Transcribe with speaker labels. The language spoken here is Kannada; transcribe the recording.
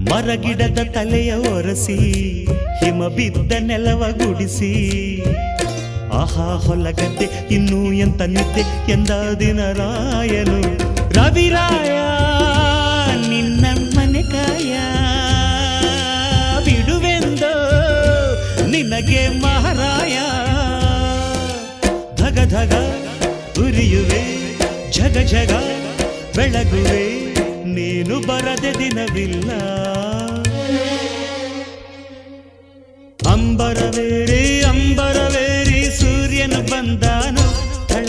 Speaker 1: ಮರಗಿಡದ ತಲೆಯ ಒರೆಸಿ ಹಿಮ ಬಿದ್ದ ನೆಲವ ಗುಡಿಸಿ ಆಹಾ ಹೊಲಗದ್ದೆ ಇನ್ನೂ ಎಂತ ನಿದ್ದೆ ಎಂದ ದಿನರಾಯನು ರವಿರಾಯ ನಿನ್ನ ಮನೆ ಕಾಯ ಬಿಡುವೆಂದೋ ನಿನಗೆ ಮಹಾರಾಯ ಧಗ ಧಗ ಉರಿಯುವೆ ಜಗ ಜಗ ಬೆಳಗುವೆ ನೀನು ಬರದೆ ದಿನವಿಲ್ಲ ಅಂಬರವೇರಿ ಅಂಬರವೇರಿ ಸೂರ್ಯನು ಬಂದಾನು ಥಳ